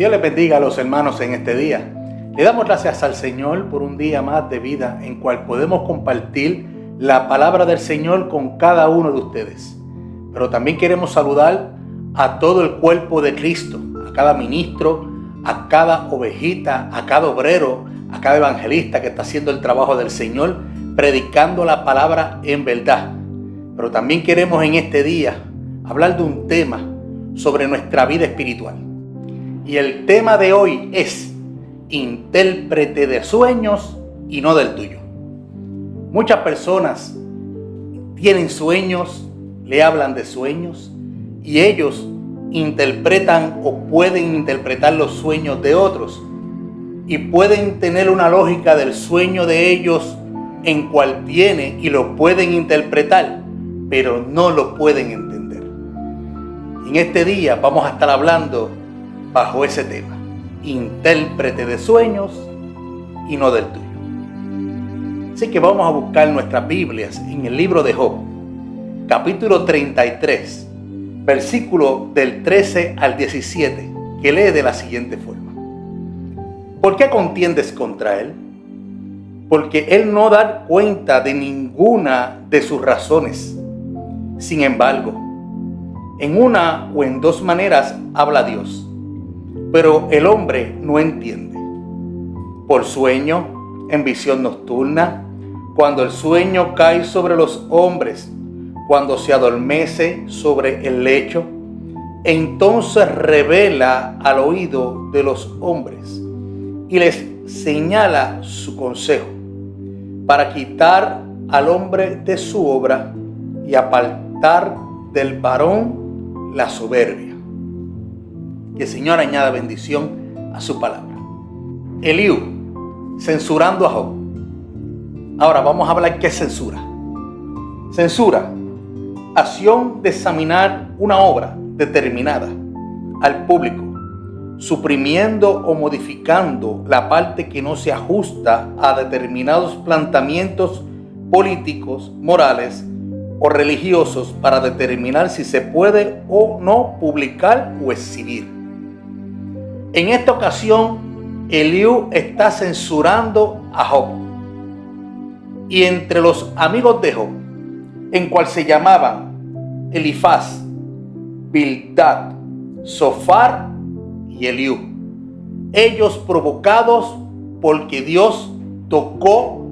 Dios les bendiga a los hermanos en este día. Le damos gracias al Señor por un día más de vida en cual podemos compartir la palabra del Señor con cada uno de ustedes. Pero también queremos saludar a todo el cuerpo de Cristo, a cada ministro, a cada ovejita, a cada obrero, a cada evangelista que está haciendo el trabajo del Señor, predicando la palabra en verdad. Pero también queremos en este día hablar de un tema sobre nuestra vida espiritual. Y el tema de hoy es intérprete de sueños y no del tuyo. Muchas personas tienen sueños, le hablan de sueños y ellos interpretan o pueden interpretar los sueños de otros y pueden tener una lógica del sueño de ellos en cual tiene y lo pueden interpretar, pero no lo pueden entender. En este día vamos a estar hablando bajo ese tema, intérprete de sueños y no del tuyo. Así que vamos a buscar nuestras Biblias en el libro de Job, capítulo 33, versículo del 13 al 17, que lee de la siguiente forma. ¿Por qué contiendes contra él? Porque él no da cuenta de ninguna de sus razones. Sin embargo, en una o en dos maneras habla Dios, pero el hombre no entiende. Por sueño, en visión nocturna, cuando el sueño cae sobre los hombres, cuando se adormece sobre el lecho, entonces revela al oído de los hombres y les señala su consejo para quitar al hombre de su obra y apartar del varón la soberbia. Que el Señor añada bendición a su palabra. Eliú, censurando a Job. Ahora vamos a hablar qué es censura. Censura, acción de examinar una obra determinada al público, suprimiendo o modificando la parte que no se ajusta a determinados planteamientos políticos, morales o religiosos para determinar si se puede o no publicar o exhibir. En esta ocasión, Eliú está censurando a Job. Y entre los amigos de Job, en cual se llamaban Elifaz, Bildad, Zofar y Eliú, ellos provocados porque Dios tocó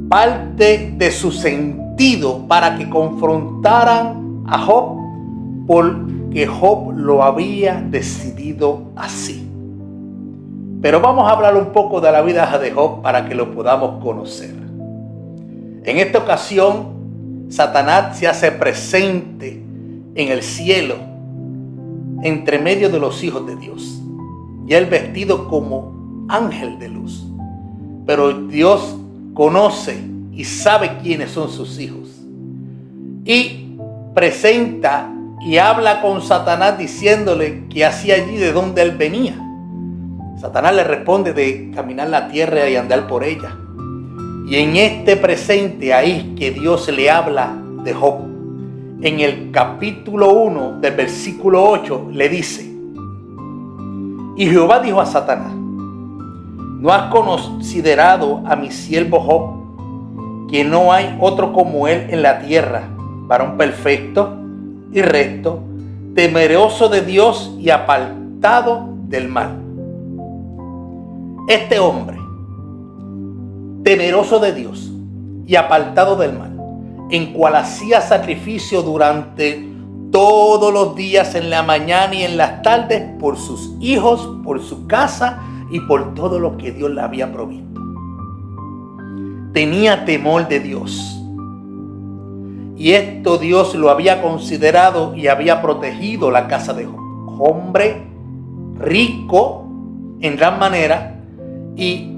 parte de su sentido para que confrontaran a Job, porque Job lo había decidido así. Pero vamos a hablar un poco de la vida de Job para que lo podamos conocer. En esta ocasión, Satanás se hace presente en el cielo, entre medio de los hijos de Dios, y él vestido como ángel de luz. Pero Dios conoce y sabe quiénes son sus hijos, y presenta y habla con Satanás diciéndole que hacía allí de donde él venía. Satanás le responde de caminar la tierra y andar por ella. Y en este presente ahí que Dios le habla de Job. En el capítulo 1 del versículo 8 le dice: y Jehová dijo a Satanás: ¿no has considerado a mi siervo Job, que no hay otro como él en la tierra, varón perfecto y recto, temeroso de Dios y apartado del mal? Este hombre, temeroso de Dios y apartado del mal, en cual hacía sacrificio durante todos los días, en la mañana y en las tardes, por sus hijos, por su casa y por todo lo que Dios le había provisto. Tenía temor de Dios. Y esto Dios lo había considerado y había protegido la casa de Job. Hombre rico en gran manera, y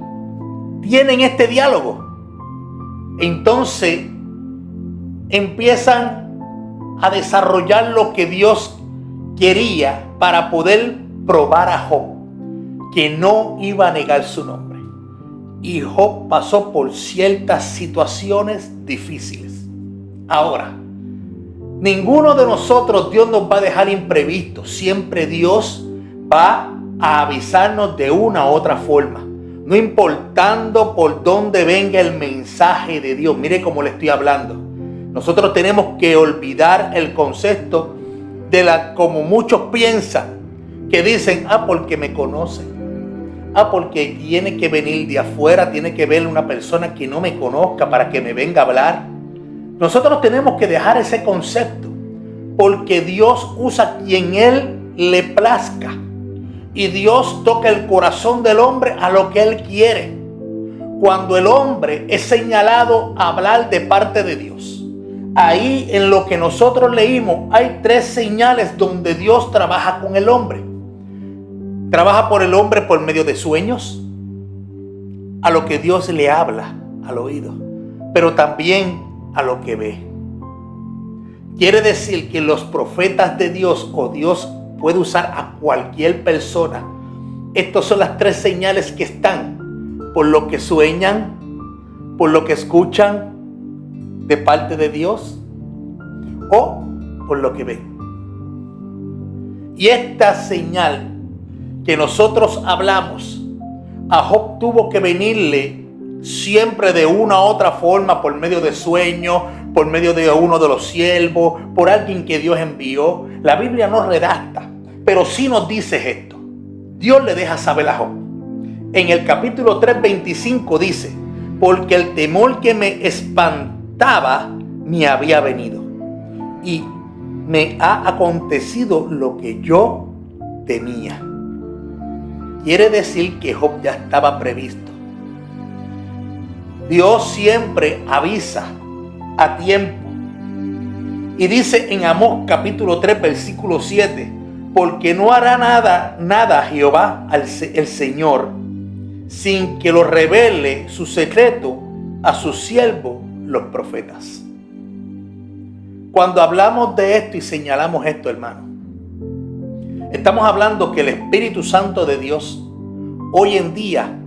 tienen este diálogo. Entonces empiezan a desarrollar lo que Dios quería para poder probar a Job, que no iba a negar su nombre. Y Job pasó por ciertas situaciones difíciles. Ahora, ninguno de nosotros Dios nos va a dejar imprevistos. Siempre Dios va a avisarnos de una u otra forma, no importando por dónde venga el mensaje de Dios. Mire cómo le estoy hablando. Nosotros tenemos que olvidar el concepto como muchos piensan, que dicen, porque me conocen. Porque tiene que venir de afuera, tiene que ver una persona que no me conozca para que me venga a hablar. Nosotros tenemos que dejar ese concepto, porque Dios usa quien Él le plazca. Y Dios toca el corazón del hombre a lo que Él quiere. Cuando el hombre es señalado a hablar de parte de Dios, ahí en lo que nosotros leímos hay 3 señales donde Dios trabaja con el hombre. Trabaja por el hombre por medio de sueños, a lo que Dios le habla al oído, pero también a lo que ve. Quiere decir que los profetas de Dios, o Dios puede usar a cualquier persona. Estas son las 3 señales que están: por lo que sueñan, por lo que escuchan de parte de Dios, o por lo que ven. Y esta señal que nosotros hablamos, a Job tuvo que venirle siempre de una u otra forma, por medio de sueños, por medio de uno de los siervos, por alguien que Dios envió. La Biblia no redacta, pero sí nos dice esto. Dios le deja saber a Job. En el capítulo 3:25 dice: porque el temor que me espantaba me había venido, y me ha acontecido lo que yo temía. Quiere decir que Job ya estaba previsto. Dios siempre avisa a tiempo. Y dice en Amós capítulo 3 versículo 7: porque no hará nada Jehová el Señor sin que lo revele su secreto a sus siervos los profetas. Cuando hablamos de esto y señalamos esto, hermano, estamos hablando que el Espíritu Santo de Dios hoy en día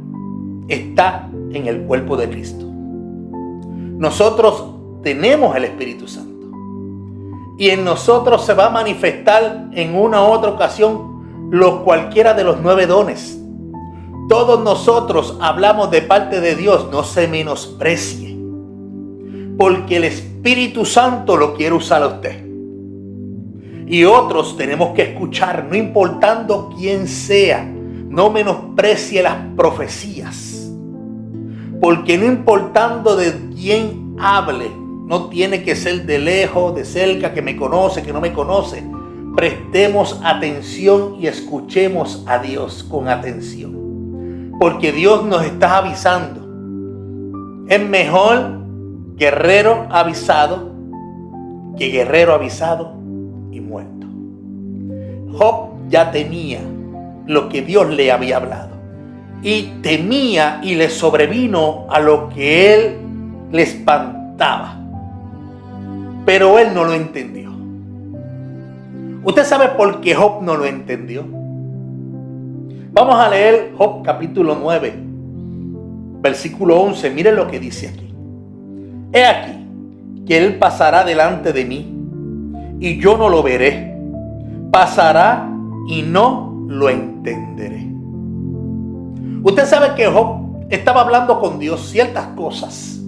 está en el cuerpo de Cristo. Nosotros tenemos el Espíritu Santo, y en nosotros se va a manifestar en una u otra ocasión cualquiera de los 9 dones. Todos nosotros hablamos de parte de Dios, no se menosprecie, porque el Espíritu Santo lo quiere usar a usted. Y otros tenemos que escuchar, no importando quién sea. No menosprecie las profecías, porque no importando de quién hable, no tiene que ser de lejos, de cerca, que me conoce, que no me conoce. Prestemos atención y escuchemos a Dios con atención, porque Dios nos está avisando. Es mejor guerrero avisado que guerrero avisado y muerto. Job ya tenía lo que Dios le había hablado, y temía, y le sobrevino a lo que él le espantaba, pero él no lo entendió. ¿Usted sabe por qué Job no lo entendió? Vamos a leer Job capítulo 9 versículo 11. Miren lo que dice aquí: he aquí que él pasará delante de mí, y yo no lo veré; pasará y no lo entenderé. Usted sabe que Job estaba hablando con Dios ciertas cosas,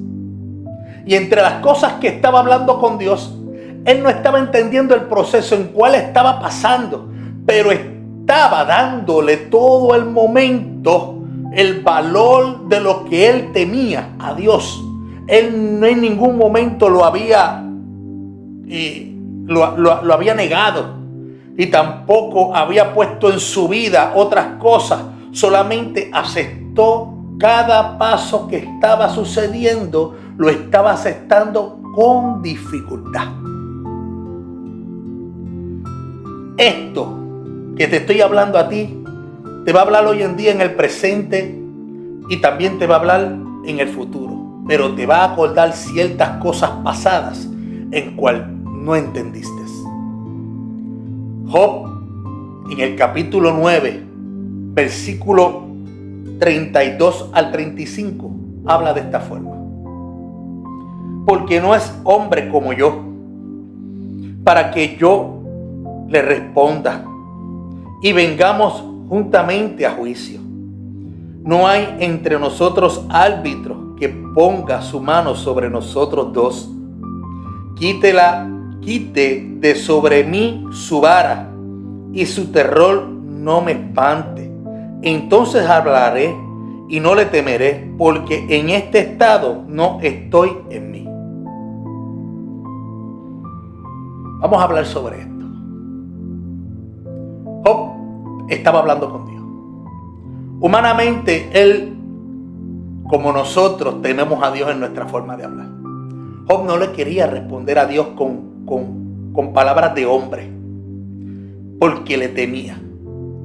y entre las cosas que estaba hablando con Dios, él no estaba entendiendo el proceso en cual estaba pasando, pero estaba dándole todo el momento el valor de lo que él temía a Dios. Él no en ningún momento lo había negado, y tampoco había puesto en su vida otras cosas. Solamente aceptó cada paso que estaba sucediendo, lo estaba aceptando con dificultad. Esto que te estoy hablando a ti, te va a hablar hoy en día en el presente, y también te va a hablar en el futuro, pero te va a acordar ciertas cosas pasadas en cual no entendiste. Job, en el capítulo 9, versículo 32 al 35, habla de esta forma: porque no es hombre como yo, para que yo le responda, y vengamos juntamente a juicio. No hay entre nosotros árbitro que ponga su mano sobre nosotros dos. Quite de sobre mí su vara, y su terror no me espante. Entonces hablaré y no le temeré, porque en este estado no estoy en mí. Vamos a hablar sobre esto. Job estaba hablando con Dios. Humanamente, él, como nosotros, tenemos a Dios en nuestra forma de hablar. Job no le quería responder a Dios con palabras de hombre, porque le temía.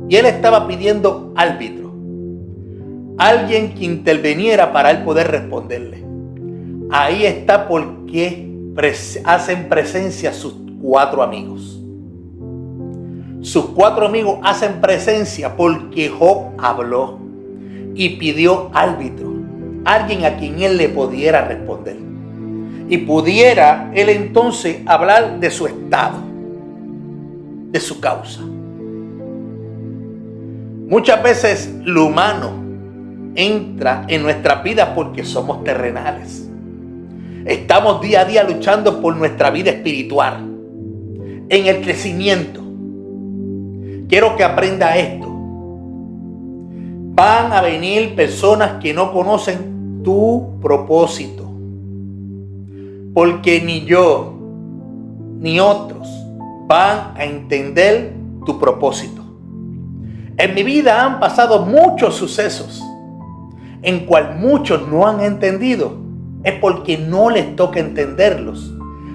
Y él estaba pidiendo árbitro, alguien que interviniera para él poder responderle. Ahí está porque hacen presencia sus 4 amigos. Sus 4 amigos hacen presencia porque Job habló y pidió árbitro, alguien a quien él le pudiera responder. Y pudiera él entonces hablar de su estado, de su causa. Muchas veces lo humano entra en nuestra vida porque somos terrenales. Estamos día a día luchando por nuestra vida espiritual, en el crecimiento. Quiero que aprenda esto. Van a venir personas que no conocen tu propósito. Porque ni yo, ni otros van a entender tu propósito. En mi vida han pasado muchos sucesos en cual muchos no han entendido. Es porque no les toca entenderlos.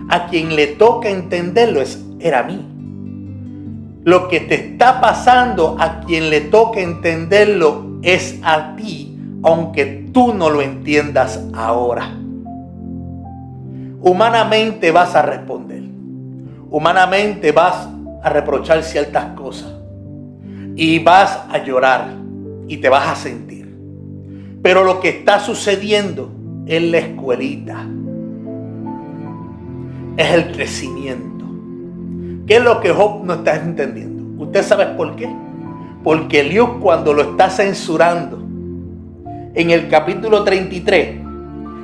A quien le toca entenderlo era a mí. Lo que te está pasando, a quien le toca entenderlo es a ti, aunque tú no lo entiendas ahora. Humanamente vas a responder. Humanamente vas a reprochar ciertas cosas. Y vas a llorar. Y te vas a sentir. Pero lo que está sucediendo es la escuelita. Es el crecimiento. ¿Qué es lo que Job no está entendiendo? ¿Usted sabe por qué? Porque Dios, cuando lo está censurando, en el capítulo 33,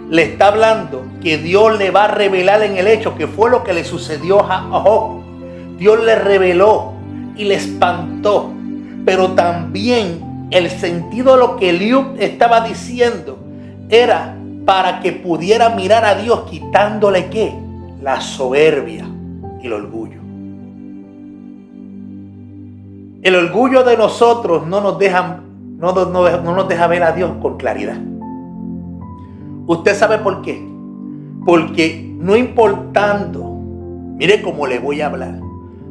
le está hablando que Dios le va a revelar en el hecho que fue lo que le sucedió a Job. Dios le reveló y le espantó. Pero también el sentido de lo que Eliú estaba diciendo era para que pudiera mirar a Dios quitándole ¿qué? La soberbia y el orgullo. El orgullo de nosotros no nos deja ver a Dios con claridad. ¿Usted sabe por qué? Porque no importando, mire cómo le voy a hablar,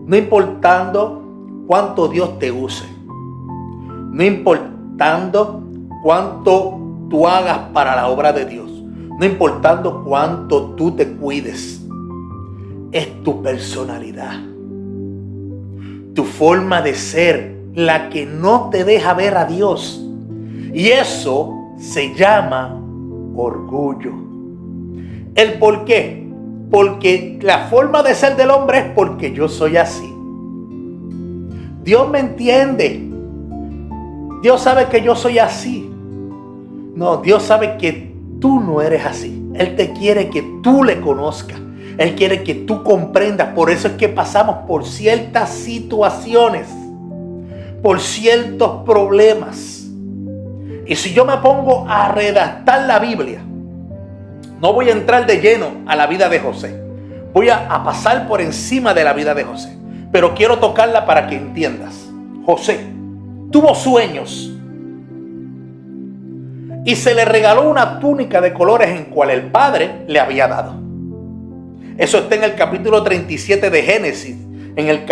no importando cuánto Dios te use, no importando cuánto tú hagas para la obra de Dios, no importando cuánto tú te cuides, es tu personalidad, tu forma de ser, la que no te deja ver a Dios. Y eso se llama orgullo. ¿El por qué? Porque la forma de ser del hombre es porque yo soy así. Dios me entiende. Dios sabe que yo soy así. No, Dios sabe que tú no eres así. Él te quiere que tú le conozcas. Él quiere que tú comprendas. Por eso es que pasamos por ciertas situaciones, por ciertos problemas. Y si yo me pongo a redactar la Biblia, no voy a entrar de lleno a la vida de José. Voy a pasar por encima de la vida de José. Pero quiero tocarla para que entiendas. José tuvo sueños y se le regaló una túnica de colores en cual el padre le había dado. Eso está en el capítulo 37 de Génesis. En el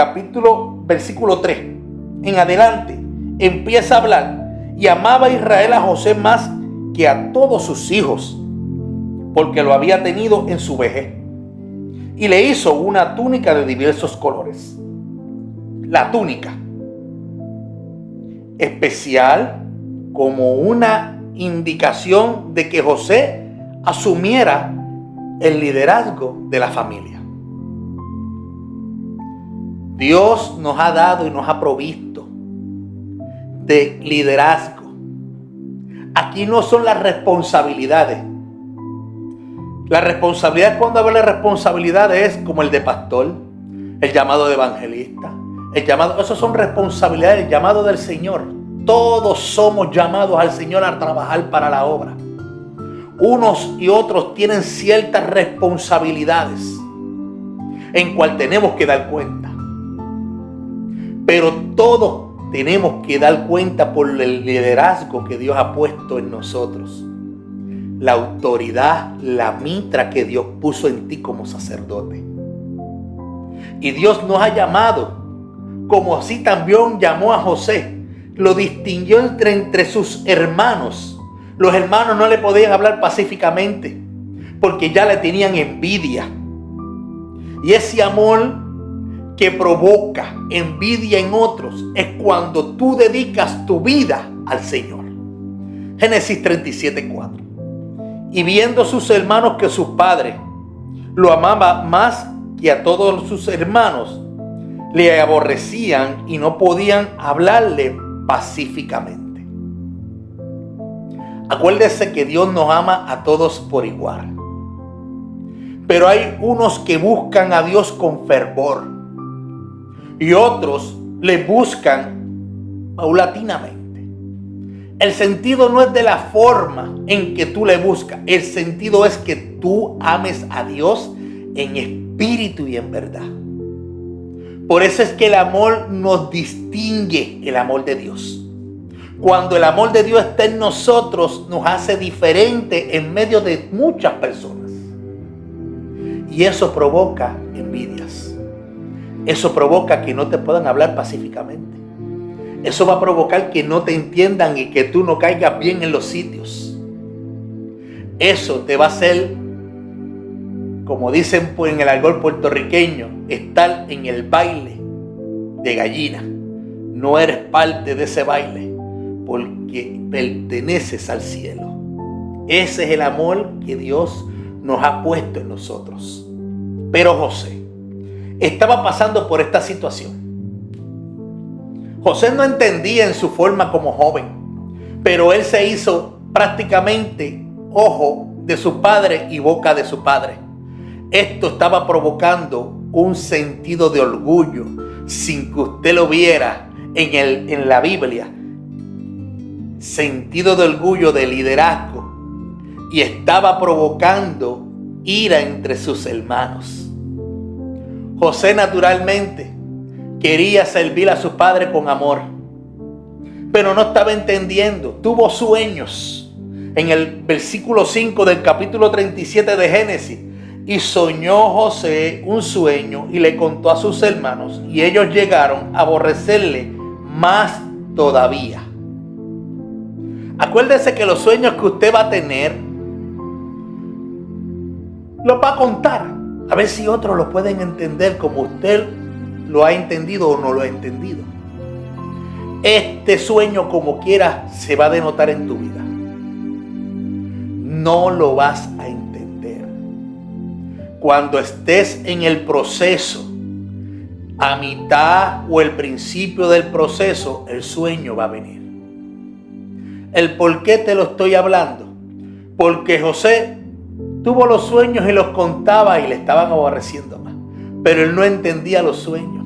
versículo 3 en adelante empieza a hablar. Y amaba a Israel a José más que a todos sus hijos, porque lo había tenido en su vejez. Y le hizo una túnica de diversos colores. La túnica especial como una indicación de que José asumiera el liderazgo de la familia. Dios nos ha dado y nos ha provisto de liderazgo. Aquí no son las responsabilidades. La responsabilidad, cuando habla de responsabilidades, es como el de pastor, el llamado de evangelista, el llamado, esos son responsabilidades, el llamado del Señor. Todos somos llamados al Señor a trabajar para la obra. Unos y otros tienen ciertas responsabilidades en cual tenemos que dar cuenta. Pero todos tenemos que dar cuenta por el liderazgo que Dios ha puesto en nosotros. La autoridad, la mitra que Dios puso en ti como sacerdote. Y Dios nos ha llamado, como así también llamó a José. Lo distinguió entre sus hermanos. Los hermanos no le podían hablar pacíficamente porque ya le tenían envidia. Y ese amor que provoca envidia en otros es cuando tú dedicas tu vida al Señor. Génesis 37:4. Y viendo sus hermanos que su padre lo amaba más que a todos sus hermanos, le aborrecían y no podían hablarle pacíficamente. Acuérdese que Dios nos ama a todos por igual. Pero hay unos que buscan a Dios con fervor y otros le buscan paulatinamente. El sentido no es de la forma en que tú le buscas. El sentido es que tú ames a Dios en espíritu y en verdad. Por eso es que el amor nos distingue, el amor de Dios. Cuando el amor de Dios está en nosotros, nos hace diferente en medio de muchas personas. Y eso provoca envidias. Eso provoca que no te puedan hablar pacíficamente. Eso va a provocar que no te entiendan y que tú no caigas bien en los sitios. Eso te va a hacer, como dicen en el argot puertorriqueño, estar en el baile de gallina. No eres parte de ese baile porque perteneces al cielo. Ese es el amor que Dios nos ha puesto en nosotros. Pero José estaba pasando por esta situación. José no entendía en su forma como joven, pero él se hizo prácticamente ojo de su padre y boca de su padre. Esto estaba provocando un sentido de orgullo sin que usted lo viera en la Biblia. Sentido de orgullo, de liderazgo. Y estaba provocando ira entre sus hermanos. José naturalmente quería servir a su padre con amor, pero no estaba entendiendo. Tuvo sueños. En el versículo 5 del capítulo 37 de Génesis. Y soñó José un sueño y le contó a sus hermanos, y ellos llegaron a aborrecerle más todavía. Acuérdese que los sueños que usted va a tener los va a contar, a ver si otros lo pueden entender como usted lo ha entendido o no lo ha entendido. Este sueño, como quiera, se va a denotar en tu vida. No lo vas a entender. Cuando estés en el proceso, a mitad o el principio del proceso, el sueño va a venir. ¿El por qué te lo estoy hablando? Porque José tuvo los sueños y los contaba y le estaban aborreciendo más. Pero él no entendía los sueños.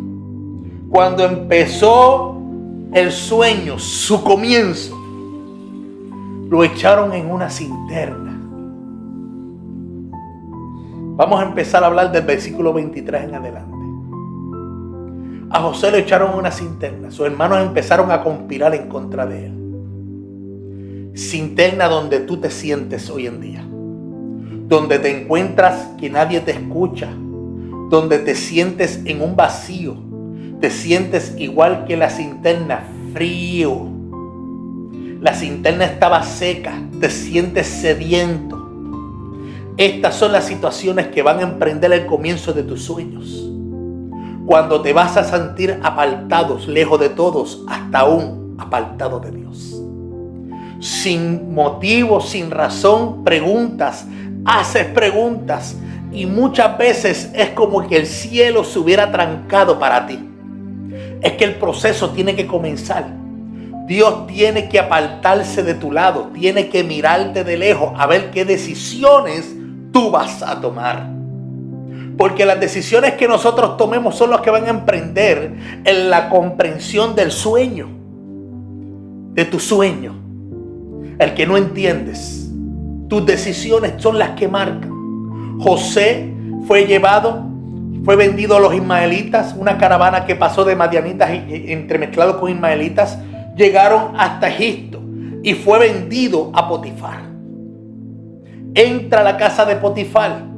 Cuando empezó el sueño, su comienzo, lo echaron en una cisterna. Vamos a empezar a hablar del versículo 23 en adelante. A José lo echaron en una cisterna. Sus hermanos empezaron a conspirar en contra de él. Cisterna donde tú te sientes hoy en día. Donde te encuentras que nadie te escucha. Donde te sientes en un vacío. Te sientes igual que la cisterna, frío. La cisterna estaba seca. Te sientes sediento. Estas son las situaciones que van a emprender el comienzo de tus sueños. Cuando te vas a sentir apartados, lejos de todos, hasta aún apartado de Dios. Sin motivo, sin razón, haces preguntas y muchas veces es como que el cielo se hubiera trancado para ti. Es que el proceso tiene que comenzar. Dios tiene que apartarse de tu lado, tiene que mirarte de lejos a ver qué decisiones tú vas a tomar. Porque las decisiones que nosotros tomemos son las que van a emprender en la comprensión del sueño, de tu sueño, el que no entiendes. Tus decisiones son las que marcan. José fue vendido a los ismaelitas, una caravana que pasó de madianitas entremezclado con ismaelitas, llegaron hasta Egipto y fue vendido a Potifar. Entra a la casa de Potifar.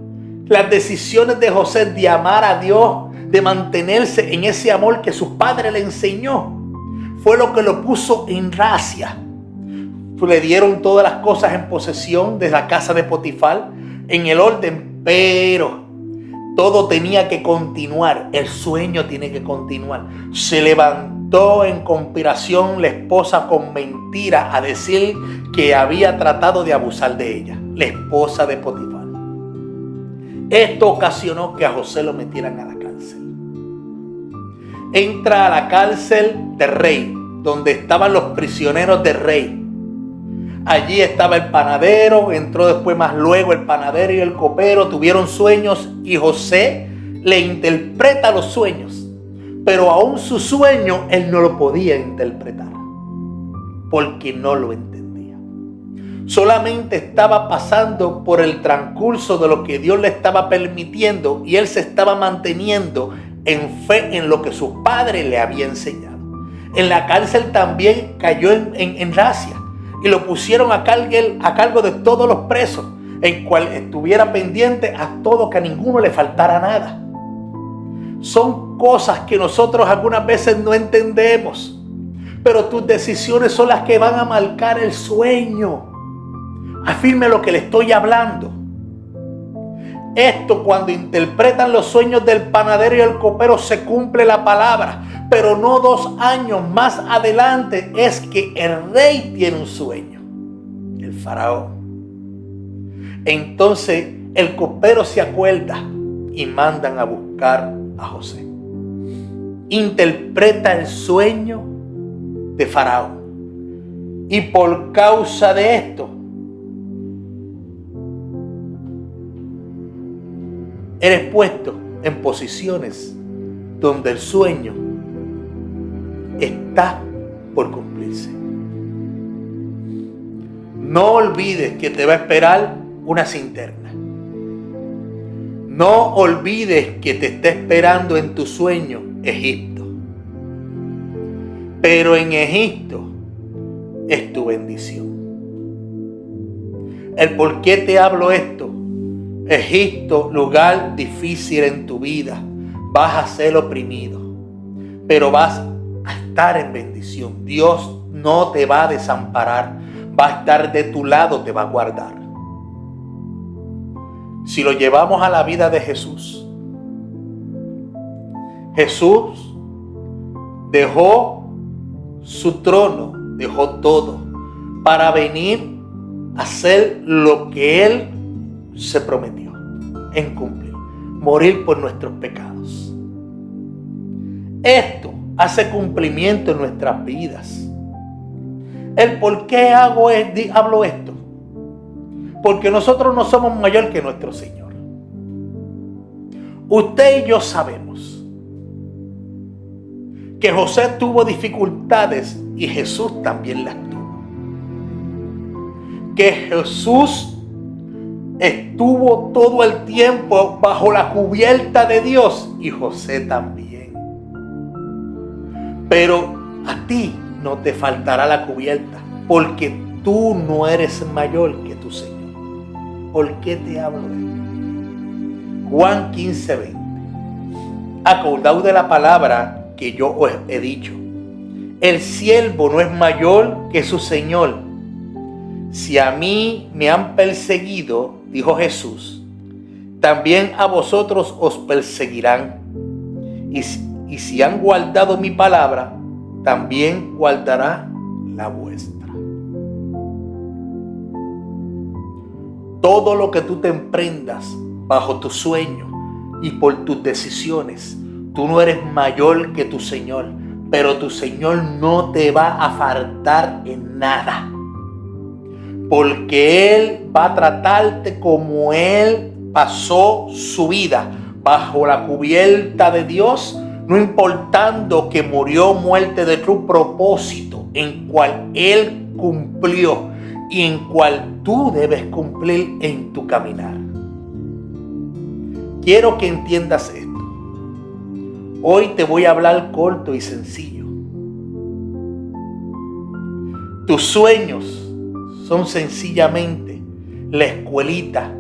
Las decisiones de José de amar a Dios, de mantenerse en ese amor que su padre le enseñó, fue lo que lo puso en gracia. Le dieron todas las cosas en posesión de la casa de Potifar en el orden, pero todo tenía que continuar. El sueño tiene que continuar. Se levantó en conspiración la esposa con mentira a decir que había tratado de abusar de ella, la esposa de Potifar. Esto ocasionó que a José lo metieran a la cárcel. Entra a la cárcel de rey, donde estaban los prisioneros de rey. Allí estaba el panadero, entró después más luego el panadero y el copero, tuvieron sueños y José le interpreta los sueños. Pero aún su sueño él no lo podía interpretar, porque no lo entendía. Solamente estaba pasando por el transcurso de lo que Dios le estaba permitiendo y él se estaba manteniendo en fe en lo que su padre le había enseñado. En la cárcel también cayó en gracia y lo pusieron a cargo de todos los presos, en cual estuviera pendiente a todo, que a ninguno le faltara nada. Son cosas que nosotros algunas veces no entendemos, pero tus decisiones son las que van a marcar el sueño. Afirme lo que le estoy hablando. Esto, cuando interpretan los sueños del panadero y el copero, se cumple la palabra. Pero no 2 años más adelante es que el rey tiene un sueño, el faraón. Entonces el copero se acuerda y mandan a buscar a José. Interpreta el sueño de faraón. Y por causa de esto, eres puesto en posiciones donde el sueño está por cumplirse. No olvides que te va a esperar una cinterna. No olvides que te está esperando en tu sueño Egipto. Pero en Egipto es tu bendición. El por qué te hablo esto: Egipto, lugar difícil en tu vida. Vas a ser oprimido, pero vas a estar en bendición. Dios no te va a desamparar. Va a estar de tu lado, te va a guardar. Si lo llevamos a la vida de Jesús, Jesús dejó su trono, dejó todo para venir a hacer lo que Él se prometió en cumplir: morir por nuestros pecados. Esto hace cumplimiento en nuestras vidas. ¿El por qué hablo esto? Porque nosotros no somos mayor que nuestro Señor. Usted y yo sabemos que José tuvo dificultades y Jesús también las tuvo. Que Jesús estuvo todo el tiempo bajo la cubierta de Dios y José también. Pero a ti no te faltará la cubierta, porque tú no eres mayor que tu Señor. ¿Por qué te hablo de esto? Juan 15:20. Acordaos de la palabra que yo os he dicho: el siervo no es mayor que su Señor. Si a mí me han perseguido, dijo Jesús, también a vosotros os perseguirán. Y si han guardado mi palabra, también guardará la vuestra. Todo lo que tú te emprendas bajo tu sueño y por tus decisiones, tú no eres mayor que tu Señor. pero tu Señor no te va a faltar en nada. Porque Él va a tratarte como Él pasó su vida, bajo la cubierta de Dios, no importando que murió muerte de tu propósito, en cual Él cumplió y en cual tú debes cumplir en tu caminar. Quiero que entiendas esto. Hoy te voy a hablar corto y sencillo. Tus sueños son sencillamente la escuelita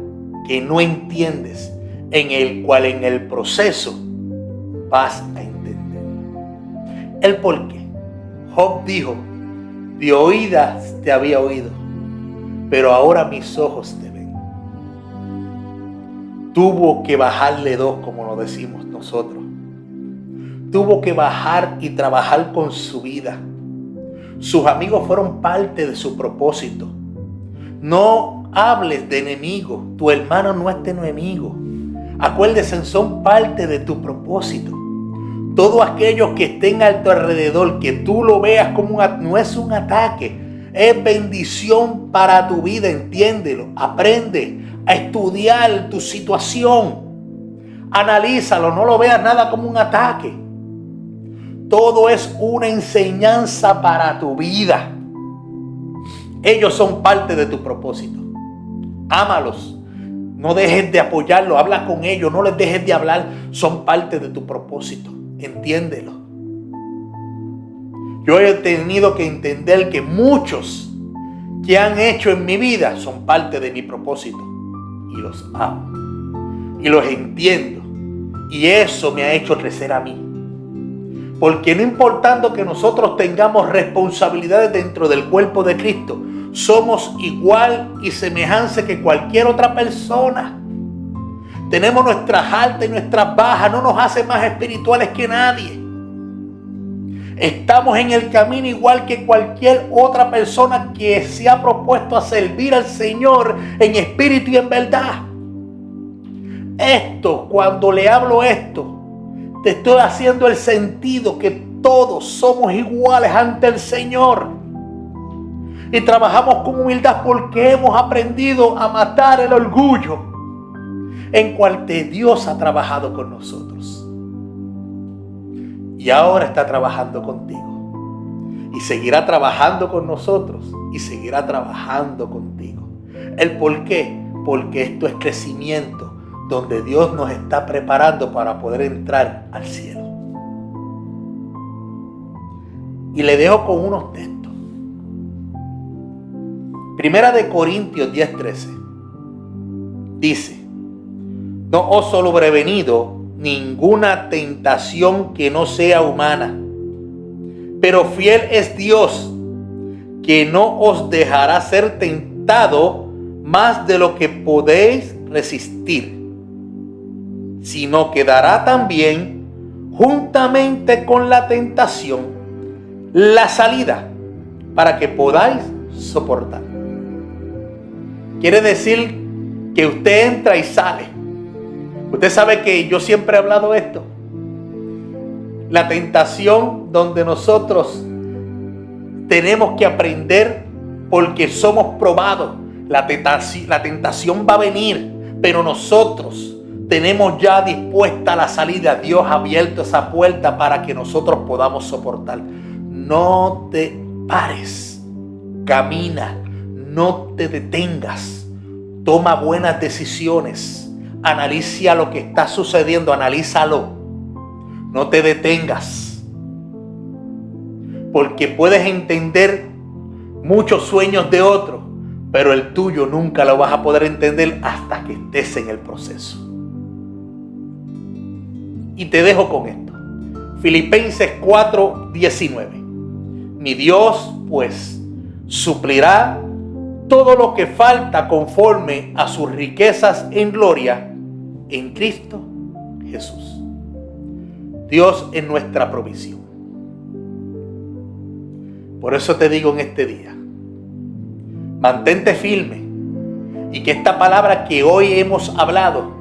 que no entiendes, en el cual en el proceso vas a entender. El por qué. Job dijo: de oídas te había oído, pero ahora mis ojos te ven. Tuvo que bajarle dos, como lo decimos nosotros. Tuvo que bajar y trabajar con su vida. Sus amigos fueron parte de su propósito. No hables de enemigo. Tu hermano no es tu enemigo. Acuérdense, son parte de tu propósito. Todos aquellos que estén a tu alrededor, que tú lo veas como no es un ataque, es bendición para tu vida, entiéndelo. Aprende a estudiar tu situación. Analízalo, no lo veas nada como un ataque. Todo es una enseñanza para tu vida. Ellos son parte de tu propósito. Ámalos. No dejes de apoyarlos. Habla con ellos. No les dejes de hablar. Son parte de tu propósito. Entiéndelo. Yo he tenido que entender que muchos que han hecho en mi vida son parte de mi propósito. Y los amo. Y los entiendo. Y eso me ha hecho crecer a mí. Porque no importando que nosotros tengamos responsabilidades dentro del cuerpo de Cristo, somos igual y semejante que cualquier otra persona. Tenemos nuestras altas y nuestras bajas, no nos hace más espirituales que nadie. Estamos en el camino igual que cualquier otra persona que se ha propuesto a servir al Señor en espíritu y en verdad. Esto, cuando le hablo esto, te estoy haciendo el sentido que todos somos iguales ante el Señor. Y trabajamos con humildad porque hemos aprendido a matar el orgullo en cual Dios ha trabajado con nosotros. Y ahora está trabajando contigo. Y seguirá trabajando con nosotros. Y seguirá trabajando contigo. ¿El por qué? Porque esto es crecimiento, donde Dios nos está preparando para poder entrar al cielo. Y le dejo con unos textos. Primera de Corintios 10:13. Dice: no os sobrevenido ninguna tentación que no sea humana, pero fiel es Dios, que no os dejará ser tentado más de lo que podéis resistir, sino que dará también, juntamente con la tentación, la salida para que podáis soportar. Quiere decir que usted entra y sale. Usted sabe que yo siempre he hablado esto. La tentación donde nosotros tenemos que aprender porque somos probados. La tentación va a venir, pero nosotros tenemos ya dispuesta la salida. Dios ha abierto esa puerta para que nosotros podamos soportar. No te pares. Camina. No te detengas. Toma buenas decisiones. Analiza lo que está sucediendo. Analízalo. No te detengas. Porque puedes entender muchos sueños de otros, pero el tuyo nunca lo vas a poder entender hasta que estés en el proceso. Y te dejo con esto. Filipenses 4:19. Mi Dios, pues, suplirá todo lo que falta conforme a sus riquezas en gloria en Cristo Jesús. Dios es nuestra provisión. Por eso te digo en este día, mantente firme y que esta palabra que hoy hemos hablado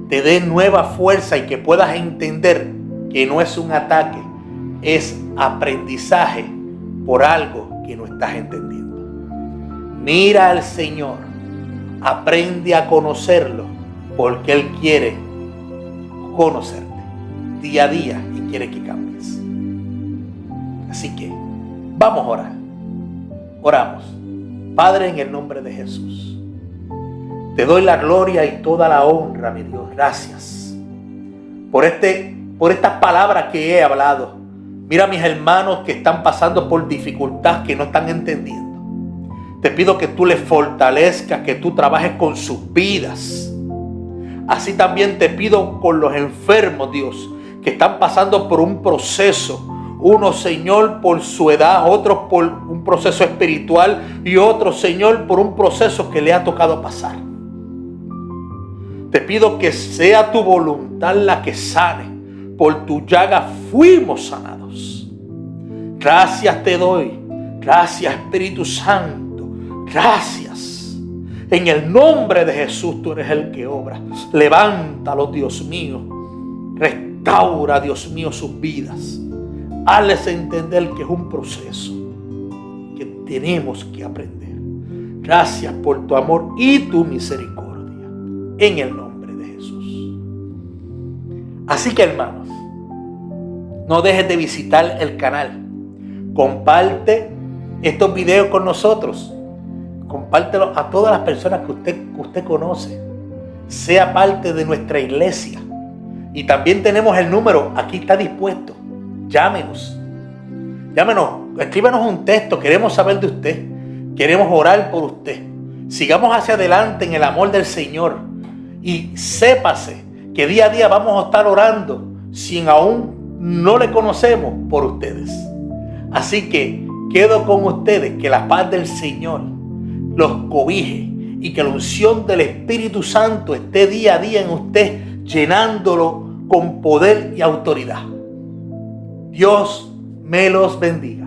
te dé nueva fuerza y que puedas entender que no es un ataque, es aprendizaje por algo que no estás entendiendo. Mira al Señor, aprende a conocerlo, porque Él quiere conocerte día a día y quiere que cambies. Así que vamos a orar. Oramos. Padre, en el nombre de Jesús, te doy la gloria y toda la honra, mi Dios. Gracias por estas palabras que he hablado. Mira a mis hermanos que están pasando por dificultad, que no están entendiendo. Te pido que tú les fortalezcas, que tú trabajes con sus vidas. Así también te pido con los enfermos, Dios, que están pasando por un proceso. Unos, Señor, por su edad, otros por un proceso espiritual y otros, Señor, por un proceso que le ha tocado pasar. Te pido que sea tu voluntad la que sane. Por tu llaga fuimos sanados. Gracias te doy. Gracias, Espíritu Santo. Gracias. En el nombre de Jesús, tú eres el que obra. Levántalo, Dios mío. Restaura, Dios mío, sus vidas. Hazles entender que es un proceso que tenemos que aprender. Gracias por tu amor y tu misericordia. En el nombre de Jesús. Así que, hermanos, no dejes de visitar el canal. Comparte estos videos con nosotros. Compártelos a todas las personas que usted conoce. Sea parte de nuestra iglesia. Y también tenemos el número. Aquí está dispuesto. Llámenos. Escríbanos un texto. Queremos saber de usted. Queremos orar por usted. Sigamos hacia adelante en el amor del Señor. Y sépase que día a día vamos a estar orando si aún no le conocemos por ustedes. Así que quedo con ustedes, que la paz del Señor los cobije y que la unción del Espíritu Santo esté día a día en usted, llenándolo con poder y autoridad. Dios me los bendiga.